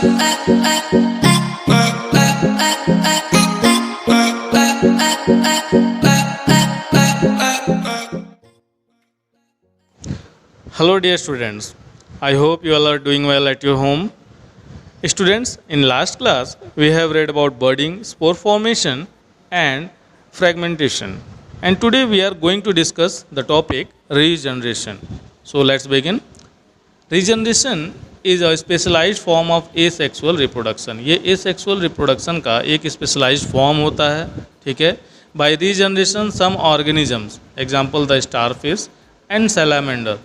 Hello dear students, I hope you all are doing well at your home. Students, in last class we have read about budding, spore formation and fragmentation. And today we are going to discuss the topic regeneration. So let's begin. Regeneration is a specialized form of asexual reproduction. ये asexual reproduction का एक specialized form होता है, ठीक है. By regeneration some organisms, example the starfish and salamander,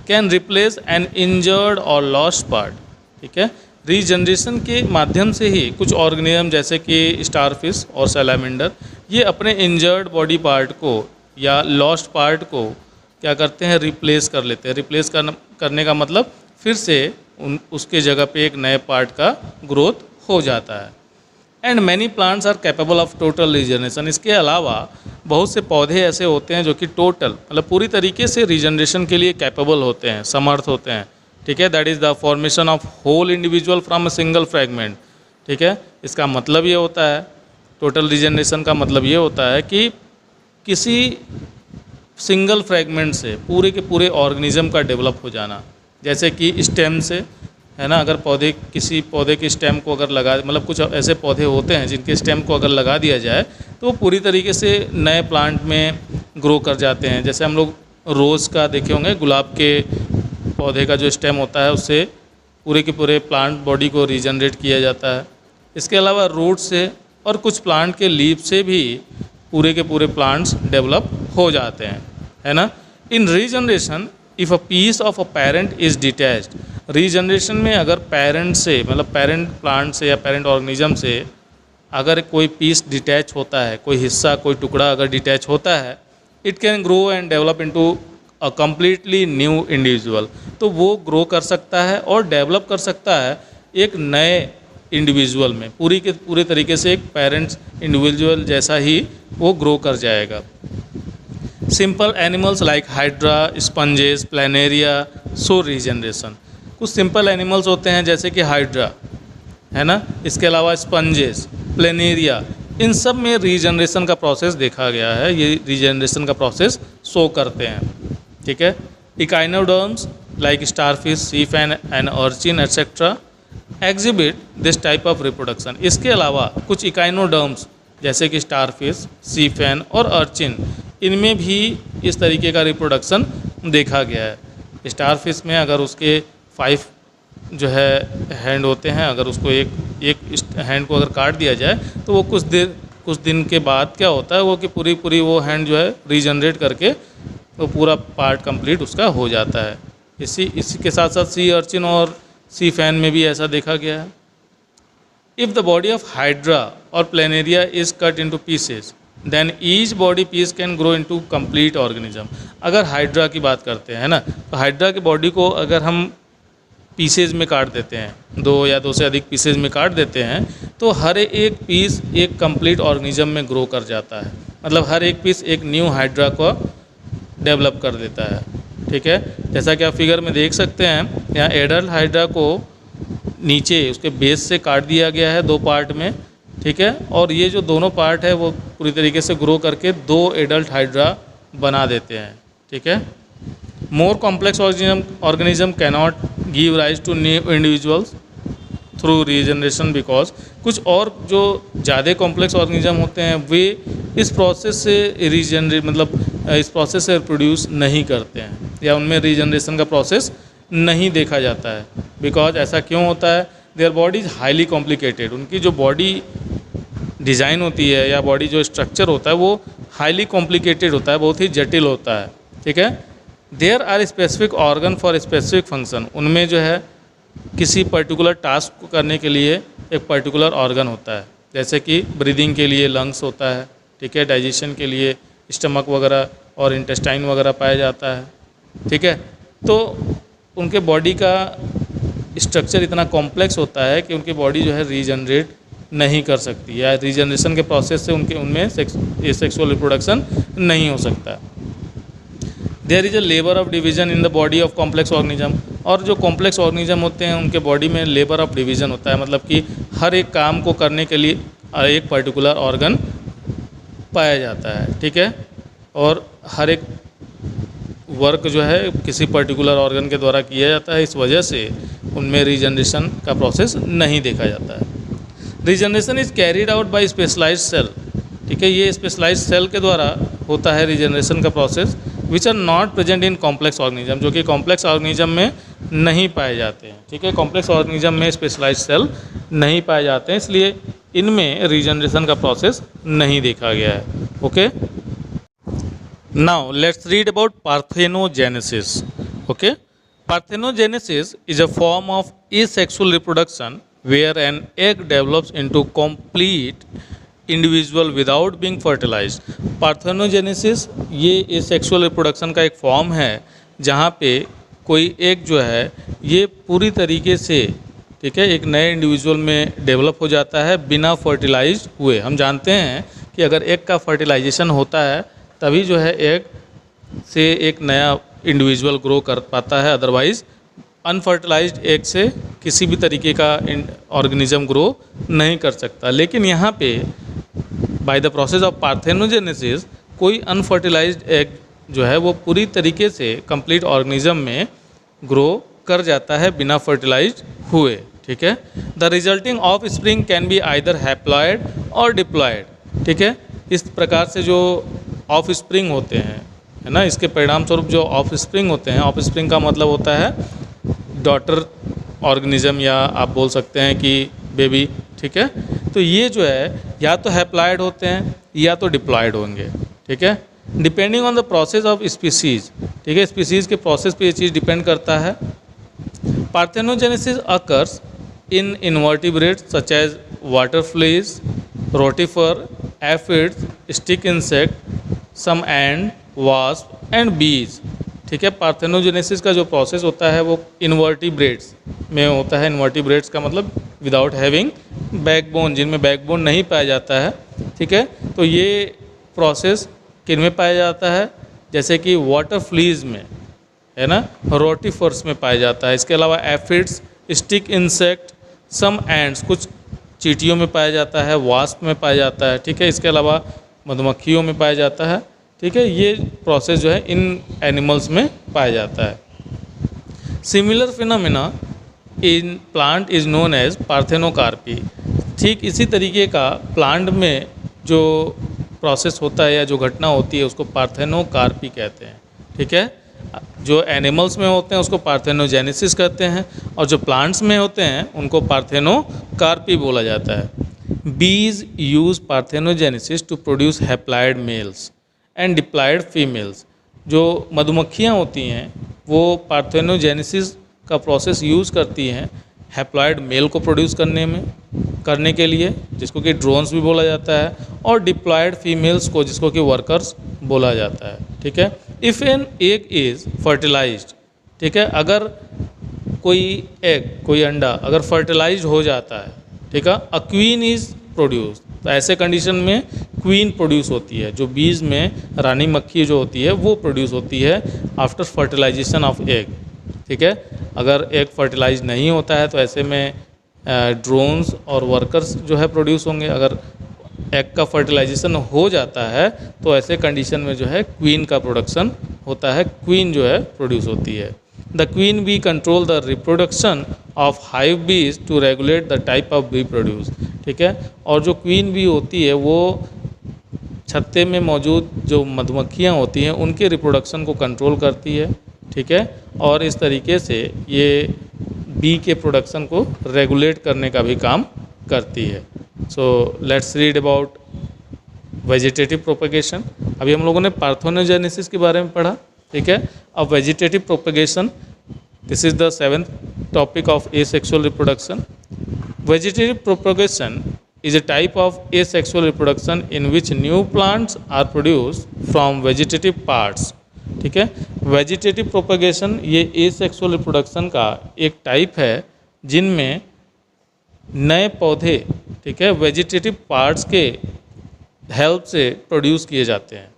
can replace N injured और lost part, ठीक है. रीजनरेशन के माध्यम से ही कुछ ऑर्गेनिज्म जैसे कि स्टारफिश और सैलामेंडर ये अपने इंजर्ड बॉडी पार्ट को या लॉस्ट पार्ट को क्या करते हैं, रिप्लेस कर लेते हैं. रिप्लेस करने का मतलब फिर से उसके जगह पे एक नए पार्ट का ग्रोथ हो जाता है. And many plants are capable of total regeneration. इसके अलावा बहुत से पौधे ऐसे होते हैं जो कि टोटल मतलब पूरी तरीके से रीजनरेशन के लिए कैपेबल होते हैं, समर्थ होते हैं, ठीक है. That is the formation of whole individual from a single fragment, ठीक है. इसका मतलब ये होता है, टोटल रीजनरेशन का मतलब ये होता है कि किसी सिंगल फ्रैगमेंट से पूरे के पूरे ऑर्गेनिज्म का डेवलप हो जाना. जैसे कि स्टेम से, है ना, अगर किसी पौधे के स्टेम को अगर लगा, मतलब कुछ ऐसे पौधे होते हैं जिनके स्टेम को अगर लगा दिया जाए तो वो पूरी तरीके से नए प्लांट में ग्रो कर जाते हैं. जैसे हम लोग रोज़ का देखे होंगे, गुलाब के पौधे का जो स्टेम होता है उससे पूरे के पूरे प्लांट बॉडी को रीजनरेट किया जाता है. इसके अलावा रूट से और कुछ प्लांट के लीफ से भी पूरे के पूरे प्लांट्स डेवलप हो जाते हैं, है ना. In regeneration if a piece of a parent is detached, regeneration में अगर पेरेंट से मतलब पेरेंट प्लांट से या पेरेंट ऑर्गेनिज्म से अगर कोई पीस डिटैच होता है, कोई हिस्सा कोई टुकड़ा अगर डिटैच होता है, it can grow and develop into a completely new individual. तो वो ग्रो कर सकता है और डेवलप कर सकता है एक नए इंडिविजुअल में, पूरे तरीके से एक पेरेंट्स इंडिविजुअल जैसा ही वो ग्रो कर जाएगा. Simple animals like hydra, sponges, planaria show regeneration. कुछ सिंपल एनिमल्स होते हैं जैसे कि हाइड्रा, है ना, इसके अलावा स्पंजेस, प्लेनेरिया, इन सब में रीजनरेशन का प्रोसेस देखा गया है. ये रीजनरेशन का प्रोसेस शो करते हैं, ठीक है. Echinoderms like starfish, sea fan and urchin etcetera exhibit this type of reproduction. इसके अलावा कुछ इकाइनोडर्म्स जैसे कि स्टारफिश, सी फैन और अर्चिन, इनमें भी इस तरीके का रिप्रोडक्शन देखा गया है. स्टारफिश में अगर उसके 5 जो है हैंड होते हैं, अगर उसको एक हैंड को अगर काट दिया जाए तो वो कुछ दिन के बाद क्या होता है वो कि पूरी वो हैंड जो है रीजनरेट करके वो पूरा पार्ट कंप्लीट उसका हो जाता है. इसी के साथ साथ सी अर्चिन और सी फैन में भी ऐसा देखा गया है. If the body of hydra और planaria is cut into pieces then each body piece can grow into complete organism. अगर हाइड्रा की बात करते हैं ना, तो हाइड्रा की बॉडी को अगर हम पीसेज में काट देते हैं, 2 या 2 से अधिक पीसेज में काट देते हैं, तो हर एक पीस एक कंप्लीट ऑर्गेनिज्म में ग्रो कर जाता है. मतलब हर एक पीस एक न्यू हाइड्रा को डेवलप कर देता है, ठीक है. जैसा कि आप फिगर में देख सकते हैं, यहाँ एडल्ट हाइड्रा को नीचे उसके बेस से काट दिया गया है 2 पार्ट में, ठीक है. और ये जो दोनों पार्ट है वो पूरी तरीके से ग्रो करके 2 एडल्ट हाइड्रा बना देते हैं, ठीक है. More complex organism cannot give rise to new individuals through regeneration because कुछ और जो ज़्यादा कॉम्प्लेक्स ऑर्गेनिज्म होते हैं वे इस प्रोसेस से इस प्रोसेस से प्रोड्यूस नहीं करते हैं या उनमें रीजनरेशन का प्रोसेस नहीं देखा जाता है. बिकॉज ऐसा क्यों होता है? Their body is highly complicated. उनकी जो बॉडी डिज़ाइन होती है या बॉडी जो स्ट्रक्चर होता है वो हाईली कॉम्प्लिकेटेड होता है, बहुत ही जटिल होता है, ठीक है. There are specific organ for specific function. उनमें जो है किसी पर्टिकुलर टास्क को करने के लिए एक पर्टिकुलर ऑर्गन होता है. जैसे कि ब्रीदिंग के लिए लंग्स होता है, ठीक है. डाइजेशन के लिए स्टमक वगैरह और इंटेस्टाइन वगैरह पाया जाता है, ठीक है. तो उनके बॉडी का स्ट्रक्चर इतना कॉम्प्लेक्स होता है कि उनकी बॉडी जो है रीजनरेट नहीं कर सकती या रीजनरेशन के प्रोसेस से उनमें सेक्सुअल रिप्रोडक्शन नहीं हो सकता. There is a labour of division in the body of complex organism. और जो कॉम्प्लेक्स ऑर्गेनिज्म होते हैं उनके बॉडी में लेबर ऑफ डिवीज़न होता है, मतलब कि हर एक काम को करने के लिए एक पर्टिकुलर ऑर्गन पाया जाता है, ठीक है। और हर एक वर्क जो है किसी पर्टिकुलर ऑर्गन के द्वारा किया जाता है, इस वजह से उनमें रीजनरेशन का प्रोसेस नहीं देखा जाता है। Regeneration is carried out by specialised cell, ठीक है, ये स्पेशलाइज्ड सेल के द्वारा होता है रीजनरेशन का process, which are not present in complex organism, जो कि कॉम्प्लेक्स ऑर्गेनिज्म में नहीं पाए जाते हैं, ठीक है। कॉम्प्लेक्स ऑर्गेनिज्म में स्पेशलाइज्ड सेल नहीं पाए जाते हैं, इसलिए इनमें रीजनरेशन का प्रोसेस नहीं देखा गया है। Okay, now let's read about parthenogenesis. Okay, parthenogenesis is a form of asexual reproduction where an egg develops into complete individual without being fertilized। Parthenogenesis ये asexual reproduction का एक फॉर्म है जहाँ पे कोई एग जो है ये पूरी तरीके से, ठीक है, एक नए इंडिविजुअल में डेवलप हो जाता है बिना फर्टिलाइज हुए। हम जानते हैं कि अगर एग का फर्टिलाइजेशन होता है तभी जो है एग से एक नया इंडिविजुअल ग्रो कर पाता है, अदरवाइज अनफर्टिलाइज्ड एग से किसी भी तरीके का ऑर्गेनिज्म ग्रो नहीं कर सकता। लेकिन यहाँ पे by the process of parthenogenesis कोई अनफर्टिलाइज्ड एग जो है वो पूरी तरीके से कंप्लीट ऑर्गेनिज्म में ग्रो कर जाता है बिना फर्टिलाइज्ड हुए, ठीक है। The resulting of spring can be either haploid और डिप्लॉयड, ठीक है। इस प्रकार से जो ऑफ स्प्रिंग होते हैं, है ना, इसके परिणाम स्वरूप जो ऑफ स्प्रिंग होते हैं, ऑफ स्प्रिंग का मतलब होता है डॉटर ऑर्गेनिज्म, या आप बोल सकते हैं कि बेबी, ठीक है। तो ये जो है या तो हैप्लॉयड होते हैं या तो डिप्लॉयड होंगे, ठीक है, depending on the process of species, ठीक है। स्पीसीज के प्रोसेस पे ये चीज़ डिपेंड करता है। Parthenogenesis occurs in invertebrates such as water fleas, rotifer, aphids, stick insect, some ant, wasp and bees, ठीक है। पार्थेनोजेनेसिस का जो प्रोसेस होता है वो इनवर्टिब्रेट्स में होता है। इनवर्टिब्रेट्स का मतलब विदाउट हैविंग बैकबोन, जिनमें बैकबोन नहीं पाया जाता है, ठीक है। तो ये प्रोसेस किन में पाया जाता है, जैसे कि वाटर फ्लीज में, है ना, रोटिफर्स में पाया जाता है। इसके अलावा एफिड्स, स्टिक इंसेक्ट, सम एंड्स, कुछ चींटियों में पाया जाता है, वास्प में पाया जाता है, ठीक है। इसके अलावा मधुमक्खियों में पाया जाता है, ठीक है। ये प्रोसेस जो है इन एनिमल्स में पाया जाता है। Similar phenomena in plant is known as parthenocarpy. ठीक इसी तरीके का प्लांट में जो प्रोसेस होता है या जो घटना होती है उसको पार्थेनोकार्पी कहते हैं, ठीक है। जो एनिमल्स में होते हैं उसको पार्थेनोजेनेसिस कहते हैं, और जो प्लांट्स में होते हैं उनको पार्थेनोकार्पी बोला जाता है। Bees use parthenogenesis to produce haploid males and diploid females. जो मधुमक्खियाँ होती हैं वो पार्थेनोजेनेसिस का प्रोसेस यूज़ करती हैं हैप्लॉयड मेल को प्रोड्यूस करने के लिए, जिसको कि ड्रोन्स भी बोला जाता है, और डिप्लॉयड फीमेल्स को, जिसको कि वर्कर्स बोला जाता है, ठीक है। If an egg is fertilized, ठीक है, अगर कोई एग, कोई अंडा अगर फर्टिलाइज्ड हो जाता है, ठीक है, अ क्वीन इज़ प्रोड्यूस, तो ऐसे कंडीशन में क्वीन प्रोड्यूस होती है। जो बीज में रानी मक्खी जो होती है वो प्रोड्यूस होती है आफ्टर फर्टिलाइजेशन ऑफ एग, ठीक है। अगर एग फर्टिलाइज नहीं होता है तो ऐसे में ड्रोन्स और वर्कर्स जो है प्रोड्यूस होंगे। अगर एग का फर्टिलाइजेशन हो जाता है तो ऐसे कंडीशन में जो है क्वीन का प्रोडक्शन होता है, क्वीन जो है प्रोड्यूस होती है। The queen bee control the reproduction of hive bees to regulate the type of bee produce, ठीक है। और जो क्वीन बी होती है वो छत्ते में मौजूद जो मधुमक्खियाँ होती हैं उनके रिप्रोडक्शन को कंट्रोल करती है, ठीक है, और इस तरीके से ये बी के प्रोडक्शन को रेगुलेट करने का भी काम करती है। So let's read about vegetative propagation. अभी हम लोगों ने पार्थेनोजेनेसिस के बारे में पढ़ा, ठीक है। अब vegetative propagation, this is the 7th topic of asexual reproduction. Vegetative propagation is a type of asexual reproduction in which new plants are produced from vegetative parts, ठीक है। वेजिटेटिव प्रोपगेशन ये asexual रिप्रोडक्शन का एक type है जिनमें नए पौधे, ठीक है, वेजिटेटिव पार्ट्स के हेल्प से प्रोड्यूस किए जाते हैं,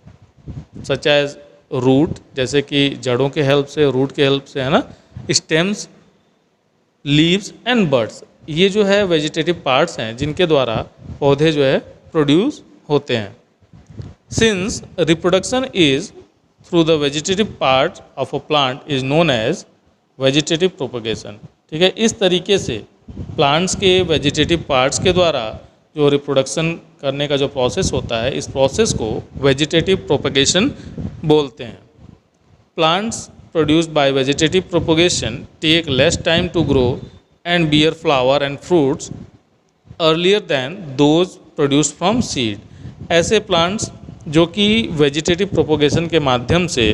सच एज रूट, जैसे कि जड़ों के हेल्प से, रूट के हेल्प से, है ना, स्टेम्स, लीव्स एंड बर्ड्स, ये जो है वेजिटेटिव पार्ट्स हैं जिनके द्वारा पौधे जो है प्रोड्यूस होते हैं। Since reproduction is through the vegetative part of a plant is known as vegetative propagation. ठीक है, इस तरीके से प्लांट्स के वेजिटेटिव पार्ट्स के द्वारा जो रिप्रोडक्शन करने का जो प्रोसेस होता है, इस प्रोसेस को वेजिटेटिव प्रोपगेशन बोलते हैं। Plants produced by vegetative propagation take less time to grow and bear flower and fruits earlier than those produced from seed। ऐसे प्लांट्स जो कि वेजिटेटिव प्रोपोगेशन के माध्यम से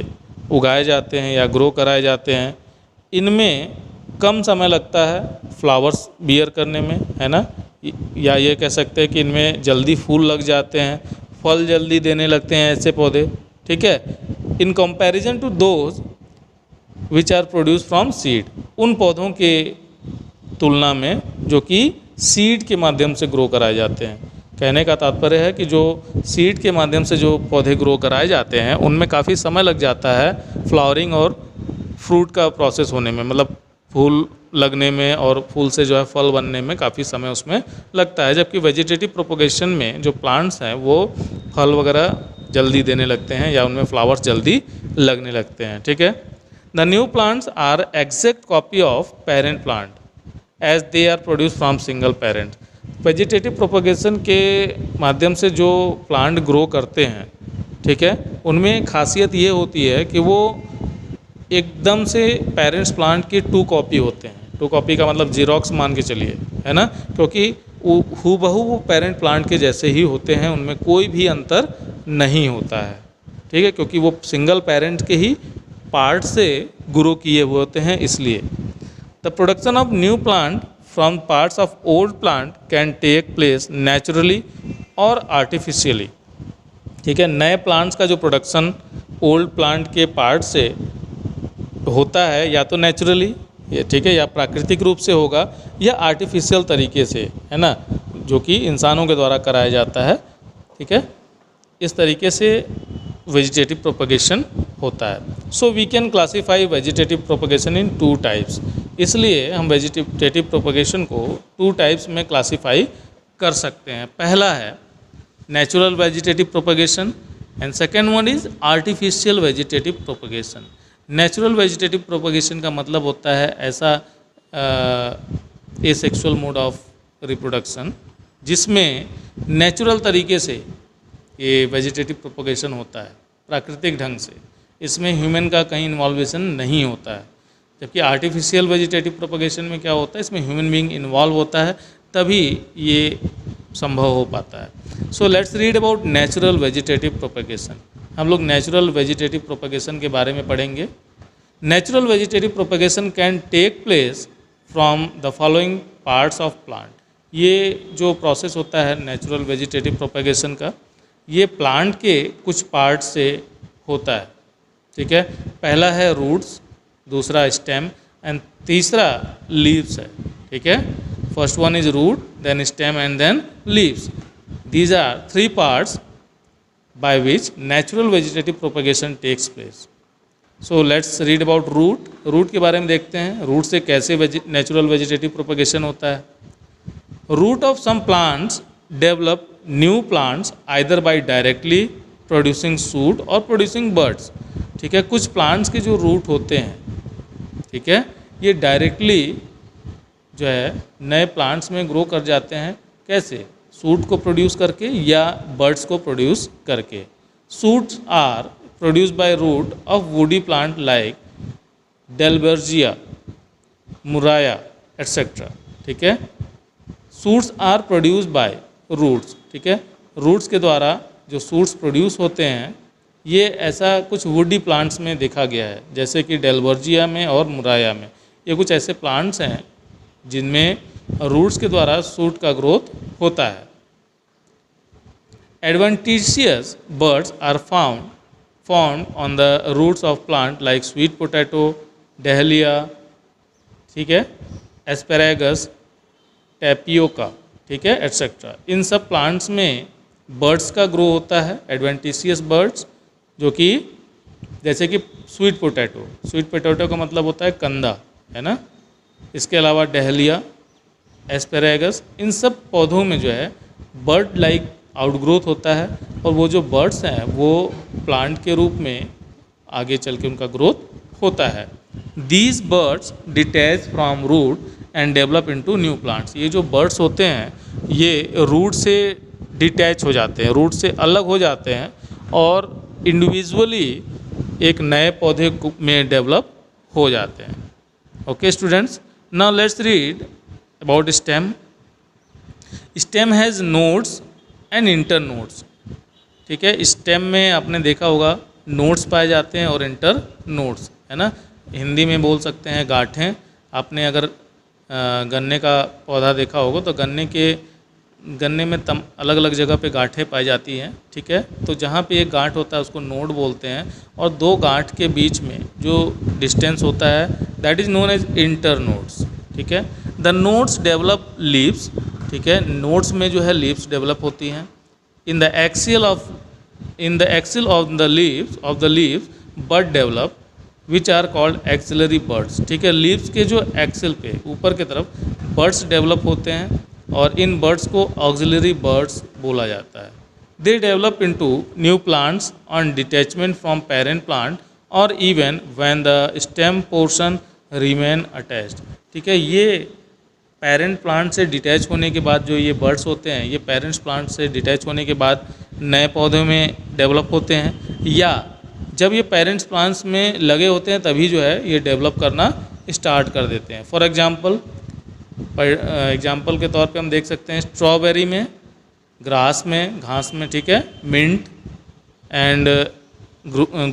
उगाए जाते हैं या ग्रो कराए जाते हैं, इनमें कम समय लगता है फ्लावर्स बियर करने में, है ना, या ये कह सकते हैं कि इनमें जल्दी फूल लग जाते हैं, फल जल्दी देने लगते हैं ऐसे पौधे। ठीक है, in comparison to those which are produce from seed, उन पौधों के तुलना में जो कि सीड के माध्यम से ग्रो कराए जाते हैं। कहने का तात्पर्य है कि जो सीड के माध्यम से जो पौधे ग्रो कराए जाते हैं उनमें काफ़ी समय लग जाता है फ्लावरिंग और फ्रूट का प्रोसेस होने में, मतलब फूल लगने में और फूल से जो है फल बनने में काफ़ी समय उसमें लगता है। जबकि वेजिटेटिव प्रोपोगेशन में जो प्लांट्स हैं वो फल वगैरह जल्दी देने लगते हैं या उनमें फ्लावर्स जल्दी लगने लगते हैं। ठीक है, The new plants are exact copy of parent plant as they are produced from single parent। Vegetative propagation के माध्यम से जो प्लांट ग्रो करते हैं, ठीक है, उनमें खासियत ये होती है कि वो एकदम से पेरेंट्स प्लांट की 2 कॉपी होते हैं। 2 कॉपी का मतलब जीरोक्स मान के चलिए, है ना, क्योंकि हूबहू वो पेरेंट प्लांट के जैसे ही होते हैं, उनमें कोई भी अंतर नहीं होता है। ठीक है, क्योंकि वो सिंगल पेरेंट के ही पार्ट से ग्रो किए हुए होते हैं, इसलिए the production of new plant from parts of old plant can take place naturally और आर्टिफिशियली। ठीक है, नए प्लांट्स का जो प्रोडक्शन ओल्ड प्लांट के पार्ट से होता है या तो नेचुरली, ठीक है, या प्राकृतिक रूप से होगा, या आर्टिफिशियल तरीके से, है ना, जो कि इंसानों के द्वारा कराया जाता है। ठीक है, इस तरीके से वेजिटेटिव प्रोपगेशन होता है। So we can classify vegetative propagation in 2 types. इसलिए हम वेजिटेटिव प्रोपगेशन को 2 टाइप्स में क्लासीफाई कर सकते हैं। पहला है natural vegetative propagation and second one is artificial vegetative propagation. Natural vegetative propagation का मतलब होता है ऐसा एसेक्सुअल मोड ऑफ रिप्रोडक्शन जिसमें नेचुरल तरीके से ये वेजिटेटिव प्रोपगेशन होता है, प्राकृतिक ढंग से, इसमें ह्यूमन का कहीं इन्वॉल्वेशन नहीं होता है। जबकि आर्टिफिशियल वेजिटेटिव प्रोपगेशन में क्या होता है, इसमें ह्यूमन बीइंग इन्वॉल्व होता है, तभी ये संभव हो पाता है। So let's read about natural vegetative propagation. हम लोग नेचुरल वेजिटेटिव प्रोपगेशन के बारे में पढ़ेंगे। Natural vegetative propagation can take place from the following parts of plant. ये जो प्रोसेस होता है नेचुरल वेजिटेटिव प्रोपगेशन का, ये प्लांट के कुछ पार्ट से होता है। ठीक है, पहला है रूट्स, दूसरा स्टेम एंड तीसरा लीव्स है। ठीक है, first one is root, then stem and then leaves. These are 3 parts by which natural vegetative propagation takes place। So let's read about root। Root के बारे में देखते हैं, रूट से कैसे नेचुरल वेजिटेटिव प्रोपगेशन होता है। Root of some plants develop new plants either by directly producing shoot और प्रोड्यूसिंग बर्ड्स। ठीक है, कुछ प्लांट्स के जो रूट होते हैं, ठीक है, ये डायरेक्टली जो है नए प्लांट्स में ग्रो कर जाते हैं। कैसे? सूट को प्रोड्यूस करके या बर्ड्स को प्रोड्यूस करके। Shoots are produced by root of woody plant like dalbergia, murraya etcetera. ठीक है, shoots are produced by roots. ठीक है, रूट्स के द्वारा जो सूट्स प्रोड्यूस होते हैं, ये ऐसा कुछ वुडी प्लांट्स में देखा गया है, जैसे कि डेलबर्जिया में और मुराया में। ये कुछ ऐसे प्लांट्स हैं जिनमें रूट्स के द्वारा सूट का ग्रोथ होता है। Adventitious buds are formed on the roots of plant like sweet potato, dahlia, ठीक है, एस्पेरागस, टैपियोका, ठीक है, एट्सेट्रा। इन सब प्लांट्स में बर्ड्स का ग्रो होता है, एडवेंटिशियस बर्ड्स, जो कि जैसे कि स्वीट पोटैटो। स्वीट पोटैटो का मतलब होता है कंदा, है ना। इसके अलावा डहलिया, एस्पेरेगस, इन सब पौधों में जो है बर्ड लाइक आउटग्रोथ होता है, और वो जो बर्ड्स हैं वो प्लांट के रूप में आगे चल के उनका ग्रोथ होता है। These buds detach from root and develop into new plants. ये जो बर्ड्स होते हैं ये रूट से डिटैच हो जाते हैं, रूट से अलग हो जाते हैं और इंडिविजुअली एक नए पौधे में डेवलप हो जाते हैं। Okay students, now let's read about stem. Stem has nodes and inter nodes. ठीक है, स्टेम में आपने देखा होगा नोड्स पाए जाते हैं और इंटर नोड्स, है ना। हिंदी में बोल सकते हैं गांठें। आपने अगर गन्ने का पौधा देखा होगा तो गन्ने में अलग अलग जगह पे गांठें पाई जाती हैं। ठीक है, तो जहाँ पे एक गांठ होता है उसको नोड बोलते हैं, और दो गांठ के बीच में जो डिस्टेंस होता है that is known as inter nodes. ठीक है, द नोड्स डेवलप लीव्स। ठीक है, नोड्स में जो है लीव्स डेवलप होती हैं। In the axil of the leaves bud develop which are called axillary buds. ठीक है, लीव्स के जो एक्सिल पे ऊपर की तरफ बर्ड्स डेवलप होते हैं और इन बर्ड्स को ऑक्सिलरी बर्ड्स बोला जाता है। They develop into new plants on detachment from parent plant और even when the stem portion remain attached. ठीक है, ये पेरेंट प्लांट से डिटैच होने के बाद जो ये बर्ड्स होते हैं ये पेरेंट्स प्लांट से डिटैच होने के बाद नए पौधों में डेवलप होते हैं, या जब ये पेरेंट्स प्लांट्स में लगे होते हैं तभी जो है ये डेवलप करना स्टार्ट कर देते हैं। फॉर एग्जांपल के तौर पे हम देख सकते हैं स्ट्रॉबेरी में, घास में, ठीक है, mint and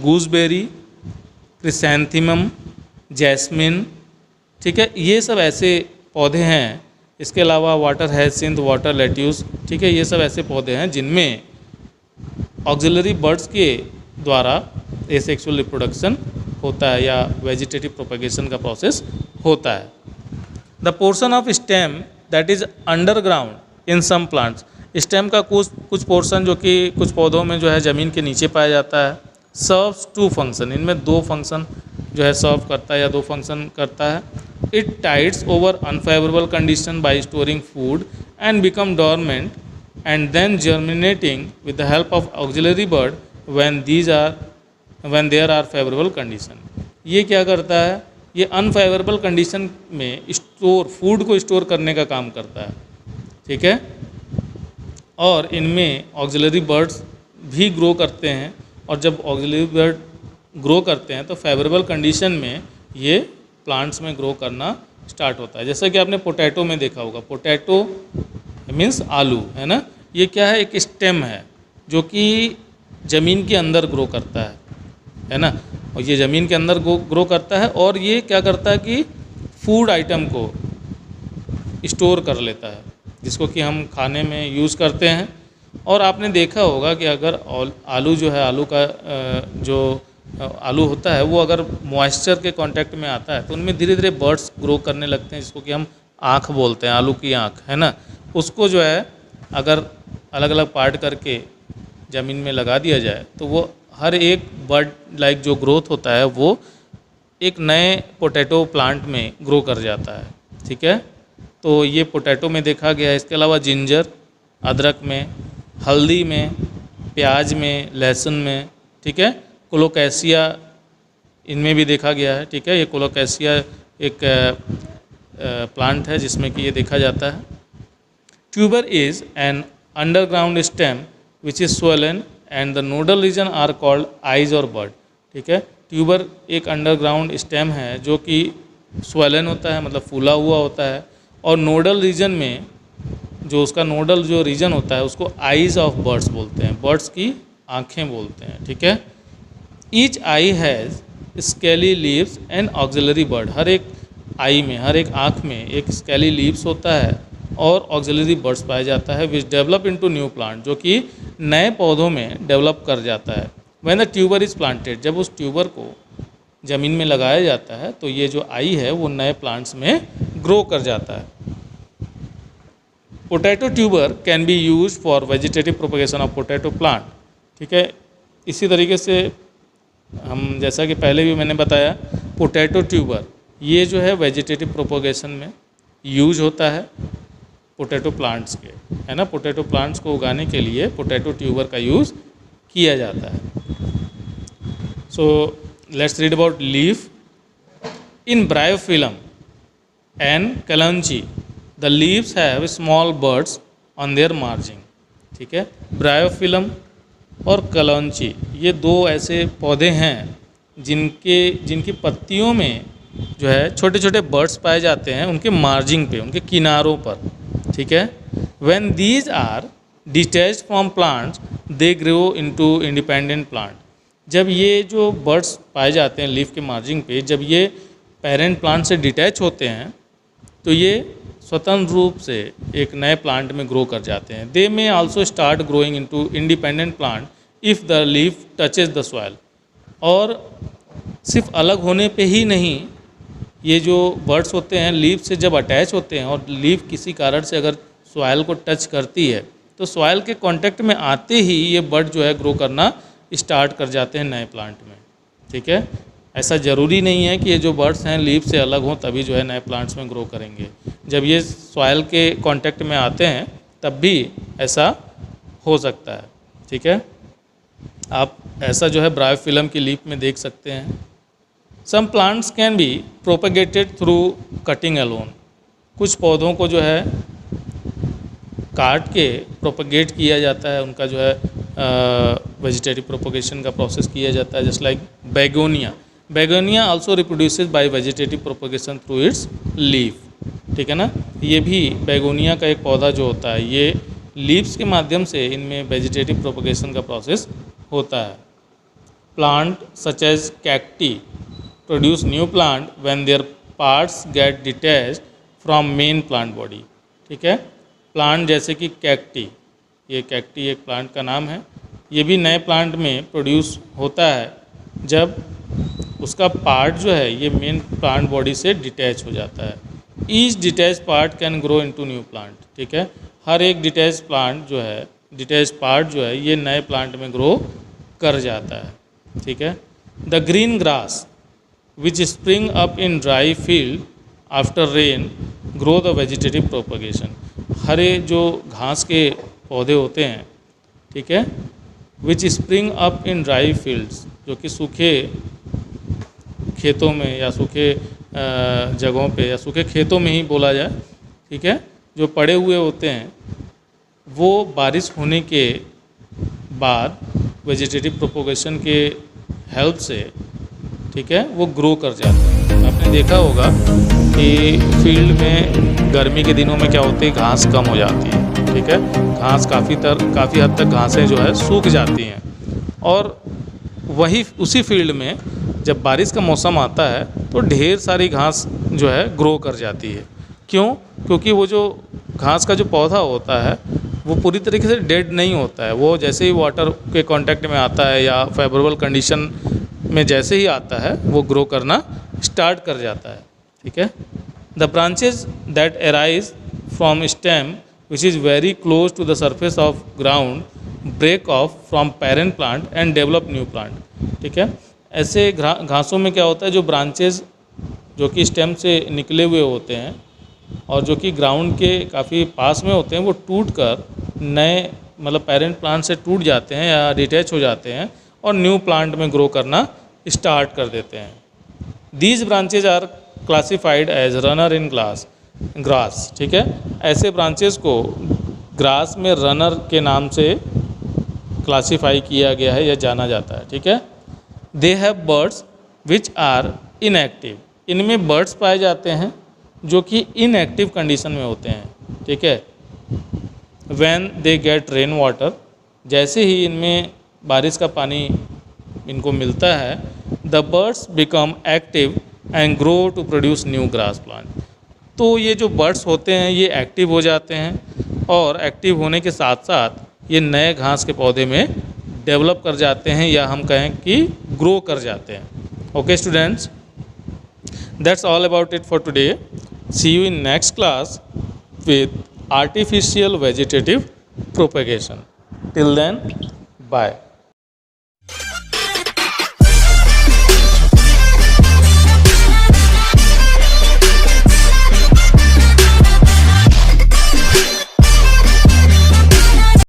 gooseberry, chrysanthemum, jasmine. ठीक है, ये सब ऐसे पौधे हैं। इसके अलावा वाटर हैसिंथ, वाटर लेट्यूस, ठीक है, ये सब ऐसे पौधे हैं जिनमें ऑक्सिलरी बर्ड्स के द्वारा एसेक्सुअल रिप्रोडक्शन होता है या वेजिटेटिव प्रोपेगेशन का प्रोसेस होता है। The portion of stem that is underground in some plants. Stem का कुछ पोर्शन जो कि कुछ पौधों में जो है ज़मीन के नीचे पाया जाता है, सर्व्स टू फंक्शन। इनमें दो फंक्शन जो है सर्व करता है या दो फंक्शन करता है। It tides over unfavourable condition by storing food and become dormant and then germinating with the help of axillary bud when there are favourable condition. ये क्या करता है, ये अनफेवरेबल कंडीशन में फूड को स्टोर करने का काम करता है। ठीक है, और इनमें ऑक्सिलरी बर्ड्स भी ग्रो करते हैं, और जब ऑक्सिलरी बर्ड ग्रो करते हैं तो फेवरेबल कंडीशन में ये प्लांट्स में ग्रो करना स्टार्ट होता है। जैसा कि आपने पोटैटो में देखा होगा, पोटैटो मीन्स आलू, है ना। ये क्या है, एक स्टेम है जो कि ज़मीन के अंदर ग्रो करता है ना, और ये ज़मीन के अंदर ग्रो करता है और ये क्या करता है कि फूड आइटम को स्टोर कर लेता है, जिसको कि हम खाने में यूज़ करते हैं। और आपने देखा होगा कि अगर आलू जो है, आलू होता है वो अगर मॉइस्चर के कांटेक्ट में आता है तो उनमें धीरे धीरे बर्ड्स ग्रो करने लगते हैं, जिसको कि हम आँख बोलते हैं, आलू की आँख, है ना। उसको जो है अगर अलग अलग पार्ट करके ज़मीन में लगा दिया जाए तो वो हर एक बर्ड लाइक जो ग्रोथ होता है वो एक नए पोटैटो प्लांट में ग्रो कर जाता है। ठीक है, तो ये पोटैटो में देखा गया है। इसके अलावा जिंजर, अदरक में, हल्दी में, प्याज में, लहसुन में, ठीक है, कोलोकैसिया इनमें भी देखा गया है। ठीक है, ये कोलोकैसिया एक प्लांट है जिसमें कि ये देखा जाता है। Tuber is an underground stem which is swollen and the nodal region are called eyes और बर्ड। ठीक है, ट्यूबर एक अंडरग्राउंड स्टेम है जो कि swollen होता है, मतलब फूला हुआ होता है, और नोडल रीजन में जो उसका नोडल जो रीजन होता है उसको आइज ऑफ बर्ड्स बोलते हैं, बर्ड्स की आँखें बोलते हैं। ठीक है, each eye has scaly leaves and axillary bud. हर एक आई में, हर एक आँख में एक स्केली लीव्स होता है और ऑक्सिलरी बर्ड्स पाया जाता है, which develop into new plant, जो कि नए पौधों में डेवलप कर जाता है। When the tuber is planted, जब उस ट्यूबर को ज़मीन में लगाया जाता है तो ये जो आई है वो नए प्लांट्स में ग्रो कर जाता है। Potato tuber can be use for vegetative propagation of potato plant. ठीक है, इसी तरीके से हम जैसा कि पहले भी मैंने बताया पोटैटो ट्यूबर ये जो है वेजिटेटिव प्रोपोगेशन में यूज होता है पोटैटो प्लांट्स के, है ना। पोटैटो प्लांट्स को उगाने के लिए पोटैटो ट्यूबर का यूज़ किया जाता है। So let's read about leaf. In Bryophyllum and Kalanchoe the leaves have small buds on their margin. ठीक है, ब्रायोफिलम और कलौंची ये दो ऐसे पौधे हैं जिनकी पत्तियों में जो है छोटे छोटे बर्ड्स पाए जाते हैं उनके मार्जिन पे, उनके किनारों पर। ठीक है, when these are detached from plants they grow into independent plant. जब ये जो बर्ड्स पाए जाते हैं लीफ के मार्जिन पे, जब ये पेरेंट प्लांट से डिटैच होते हैं तो ये स्वतंत्र रूप से एक नए प्लांट में ग्रो कर जाते हैं। They may also start growing into independent plant if the leaf touches the soil. और सिर्फ अलग होने पे ही नहीं, ये जो बर्ड्स होते हैं लीफ से जब अटैच होते हैं और लीफ किसी कारण से अगर सॉइल को टच करती है तो सॉइल के कांटेक्ट में आते ही ये बर्ड जो है ग्रो करना स्टार्ट कर जाते हैं नए प्लांट में। ठीक है, ऐसा ज़रूरी नहीं है कि ये जो बर्ड्स हैं लीफ से अलग हों तभी जो है नए प्लांट्स में ग्रो करेंगे। जब ये सॉइल के कांटेक्ट में आते हैं तब भी ऐसा हो सकता है। ठीक है, आप ऐसा जो है ब्रायोफिलम की लीफ में देख सकते हैं। Some plants can be propagated through cutting alone. कुछ पौधों को जो है काट के प्रोपेगेट किया जाता है, उनका जो है वेजिटेटिव प्रोपोगेशन का प्रोसेस किया जाता है। Just like begonia. Begonia also reproduces bye vegetative propagation through it's leaf. ठीक है ना, ये भी बेगोनिया का एक पौधा जो होता है ये लीव्स के माध्यम से इनमें वेजिटेटिव प्रोपोगेशन का प्रोसेस होता है। Plant such as cacti produce new plant when their parts get detached from main plant body. ठीक है, प्लांट जैसे कि कैक्टी, ये कैक्टी एक प्लांट का नाम है, ये भी नए प्लांट में प्रोड्यूस होता है जब उसका पार्ट जो है ये मेन प्लांट बॉडी से डिटैच हो जाता है। Each detach part can grow into new plant. ठीक है, हर एक डिटैच पार्ट जो है ये नए प्लांट में ग्रो कर जाता है। ठीक है, the green grass which spring up in dry field after rain grow the vegetative propagation. हरे जो घास के पौधे होते हैं, ठीक है, which spring up in dry fields, जो कि सूखे खेतों में या सूखे जगहों पे या सूखे खेतों में ही बोला जाए। ठीक है, जो पड़े हुए होते हैं वो बारिश होने के बाद वेजिटेटिव प्रोपोगेशन के हेल्प से, ठीक है, वो ग्रो कर जाते हैं। आपने देखा होगा कि फील्ड में गर्मी के दिनों में क्या होती है, घास कम हो जाती है। ठीक है, घास काफ़ी हद तक घासें जो है सूख जाती हैं, और वही उसी फील्ड में जब बारिश का मौसम आता है तो ढेर सारी घास जो है ग्रो कर जाती है। क्यों? क्योंकि वो जो घास का जो पौधा होता है वो पूरी तरीके से डेड नहीं होता है। वो जैसे ही वाटर के कांटेक्ट में आता है या फेवरेबल कंडीशन में जैसे ही आता है वो ग्रो करना स्टार्ट कर जाता है। ठीक है, the branches that arise from stem which is very close to the surface of ground break off from parent plant and develop new plant। ठीक है, ऐसे घासों में क्या होता है, जो ब्रांचेज जो कि स्टेम से निकले हुए होते हैं और जो कि ग्राउंड के काफ़ी पास में होते हैं, वो टूट कर नए मतलब पेरेंट प्लांट से टूट जाते हैं या डिटैच हो जाते हैं और न्यू प्लांट में ग्रो करना स्टार्ट कर देते हैं। These branches are classified as runner in grass. ठीक है, ऐसे ब्रांचेस को ग्रास में रनर के नाम से क्लासिफाई किया गया है या जाना जाता है। ठीक है, they have buds which are inactive. इनमें बर्ड्स पाए जाते हैं जो कि इनएक्टिव कंडीशन में होते हैं। ठीक है, when they get rain water, जैसे ही इनमें बारिश का पानी इनको मिलता है, the buds become active and grow to produce new grass plant. तो ये जो बर्ड्स होते हैं ये एक्टिव हो जाते हैं और एक्टिव होने के साथ साथ ये नए घास के पौधे में डेवलप कर जाते हैं या हम कहें कि ग्रो कर जाते हैं। Okay students, that's all about it for today. See you in next class with artificial vegetative propagation. Till then, bye.